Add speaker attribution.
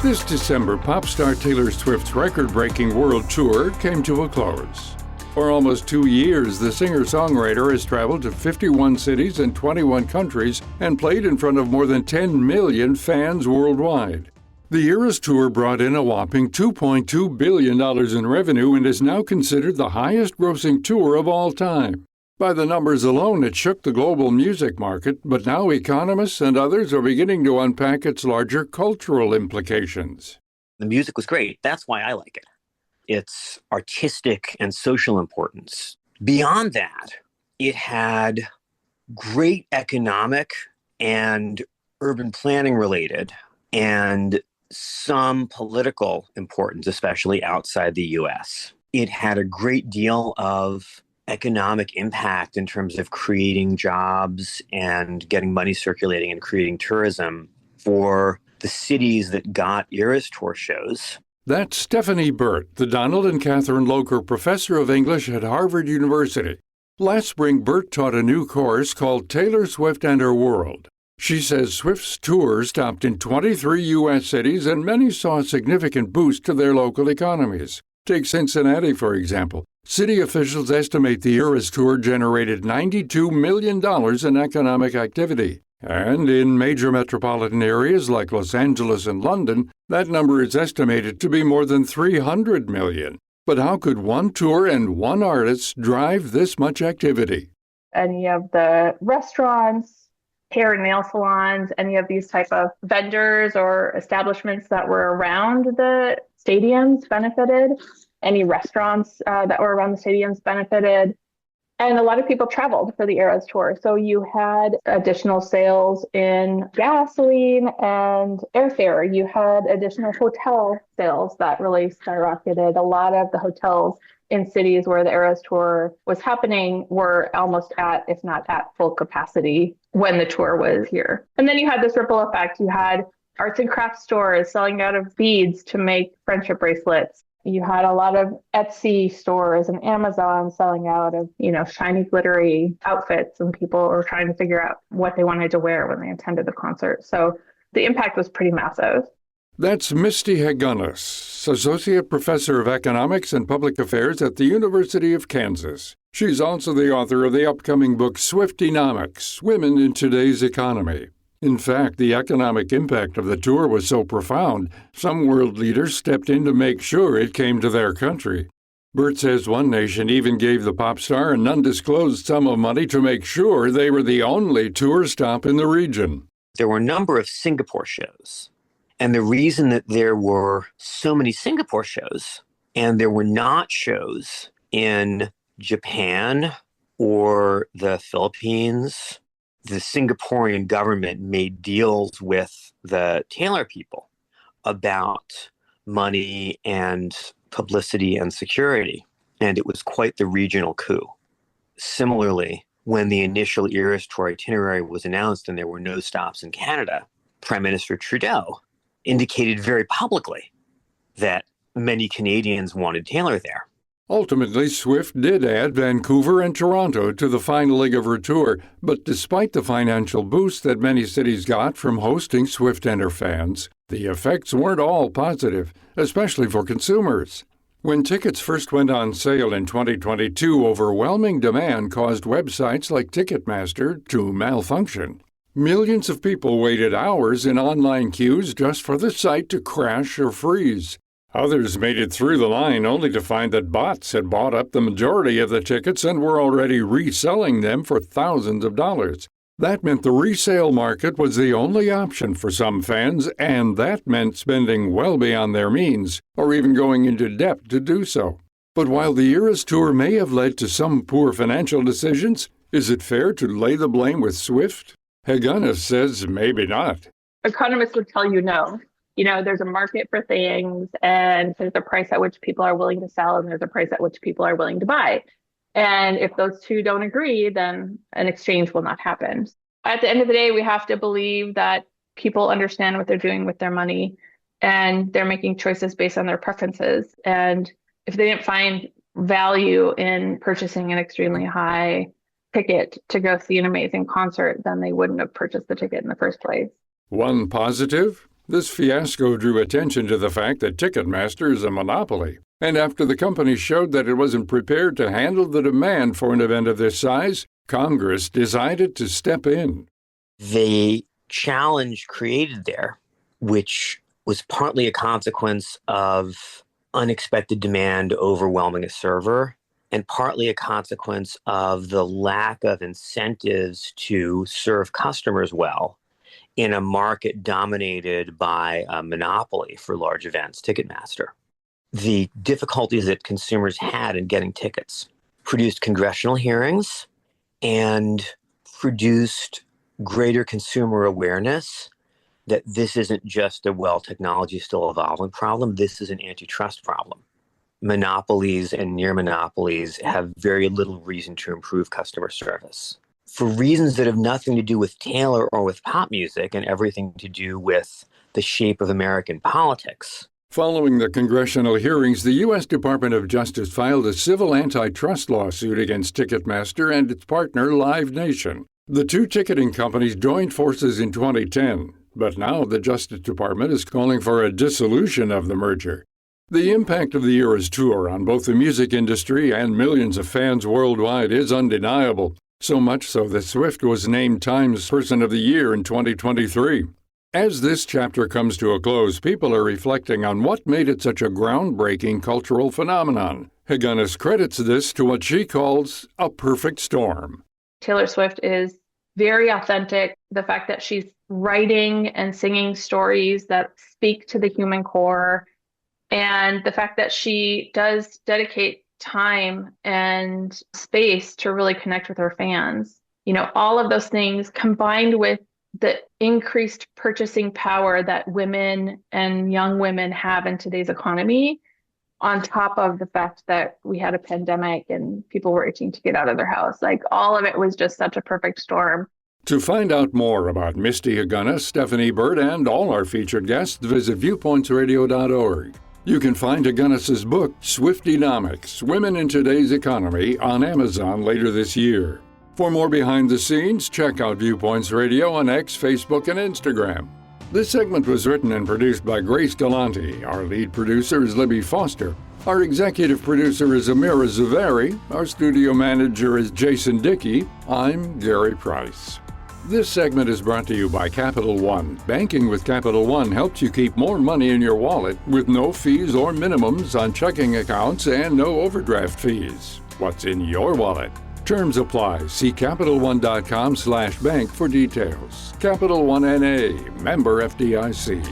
Speaker 1: This December, pop star Taylor Swift's record-breaking world tour came to a close. For almost 2 years, the singer-songwriter has traveled to 51 cities and 21 countries and played in front of more than 10 million fans worldwide. The Eras Tour brought in a whopping $2.2 billion in revenue and is now considered the highest-grossing tour of all time. By the numbers alone, it shook the global music market, but now economists and others are beginning to unpack its larger cultural implications.
Speaker 2: The music was great. That's why I like it. Its artistic and social importance. Beyond that, it had great economic and urban planning related and some political importance, especially outside the U.S. It had a great deal of economic impact in terms of creating jobs and getting money circulating and creating tourism for the cities that got Eras Tour shows.
Speaker 1: That's Stephanie Burt, the Donald and Catherine Locher Professor of English at Harvard University. Last spring, Burt taught a new course called Taylor Swift and Her World. She says Swift's tour stopped in 23 U.S. cities and many saw a significant boost to their local economies. Take Cincinnati, for example. City officials estimate the Eras Tour generated $92 million in economic activity. And in major metropolitan areas like Los Angeles and London, that number is estimated to be more than $300 million. But how could one tour and one artist drive this much activity?
Speaker 3: Any of the restaurants, hair and nail salons, any of these type of vendors or establishments that were around the stadiums benefited. Any restaurants that were around the stadiums benefited. And a lot of people traveled for the Eras Tour. So you had additional sales in gasoline and airfare. You had additional hotel sales that really skyrocketed. A lot of the hotels in cities where the Eras Tour was happening were almost at, if not at full capacity when the tour was here. And then you had this ripple effect. You had arts and crafts stores selling out of beads to make friendship bracelets. You had a lot of Etsy stores and Amazon selling out of, shiny, glittery outfits, and people were trying to figure out what they wanted to wear when they attended the concert. So the impact was pretty massive.
Speaker 1: That's Misty Hagunas, Associate Professor of Economics and Public Affairs at the University of Kansas. She's also the author of the upcoming book Swiftonomics, Women in Today's Economy. In fact, the economic impact of the tour was so profound, some world leaders stepped in to make sure it came to their country. Burt says one nation even gave the pop star an undisclosed sum of money to make sure they were the only tour stop in the region.
Speaker 2: There were a number of Singapore shows. And the reason that there were so many Singapore shows and there were not shows in Japan or the Philippines, the Singaporean government made deals with the Taylor people about money and publicity and security, and it was quite the regional coup. Similarly, when the initial Eras Tour itinerary was announced and there were no stops in Canada, Prime Minister Trudeau indicated very publicly that many Canadians wanted Taylor there.
Speaker 1: Ultimately, Swift did add Vancouver and Toronto to the final leg of her tour, but despite the financial boost that many cities got from hosting Swift and her fans, the effects weren't all positive, especially for consumers. When tickets first went on sale in 2022, overwhelming demand caused websites like Ticketmaster to malfunction. Millions of people waited hours in online queues just for the site to crash or freeze. Others made it through the line only to find that bots had bought up the majority of the tickets and were already reselling them for thousands of dollars. That meant the resale market was the only option for some fans, and that meant spending well beyond their means, or even going into debt to do so. But while the Eras Tour may have led to some poor financial decisions, is it fair to lay the blame with Swift? Hagunas says maybe not.
Speaker 3: Economists would tell you no. There's a market for things, and there's a price at which people are willing to sell, and there's a price at which people are willing to buy. And if those two don't agree, then an exchange will not happen. At the end of the day, we have to believe that people understand what they're doing with their money, and they're making choices based on their preferences. And if they didn't find value in purchasing an extremely high ticket to go see an amazing concert, then they wouldn't have purchased the ticket in the first place.
Speaker 1: One positive, This fiasco drew attention to the fact that Ticketmaster is a monopoly, and after the company showed that it wasn't prepared to handle the demand for an event of this size, Congress decided to step in.
Speaker 2: The challenge created there, which was partly a consequence of unexpected demand overwhelming a server, and partly a consequence of the lack of incentives to serve customers well in a market dominated by a monopoly for large events, Ticketmaster. The difficulties that consumers had in getting tickets produced congressional hearings and produced greater consumer awareness that this isn't just a, well, technology is still evolving problem. This is an antitrust problem. Monopolies and near monopolies have very little reason to improve customer service. For reasons that have nothing to do with Taylor or with pop music and everything to do with the shape of American politics.
Speaker 1: Following the congressional hearings, the U.S. Department of Justice filed a civil antitrust lawsuit against Ticketmaster and its partner Live Nation. The two ticketing companies joined forces in 2010, but now the Justice Department is calling for a dissolution of the merger. The impact of the era's tour on both the music industry and millions of fans worldwide is undeniable, so much so that Swift was named Time's Person of the Year in 2023. As this chapter comes to a close, people are reflecting on what made it such a groundbreaking cultural phenomenon. Higunas credits this to what she calls a perfect storm.
Speaker 3: Taylor Swift is very authentic. The fact that she's writing and singing stories that speak to the human core, and the fact that she does dedicate time and space to really connect with her fans. You know, all of those things combined with the increased purchasing power that women and young women have in today's economy, on top of the fact that we had a pandemic and people were itching to get out of their house. Like, all of it was just such a perfect storm.
Speaker 1: To find out more about Misty Higunas, Stephanie Bird, and all our featured guests, visit viewpointsradio.org. You can find Higunas' book, Swiftonomics, Women in Today's Economy, on Amazon later this year. For more behind the scenes, check out Viewpoints Radio on X, Facebook, and Instagram. This segment was written and produced by Grace Galante. Our lead producer is Libby Foster. Our executive producer is Amira Zavari. Our studio manager is Jason Dickey. I'm Gary Price. This segment is brought to you by Capital One. Banking with Capital One helps you keep more money in your wallet with no fees or minimums on checking accounts and no overdraft fees. What's in your wallet? Terms apply. See CapitalOne.com/bank for details. Capital One N.A., member FDIC.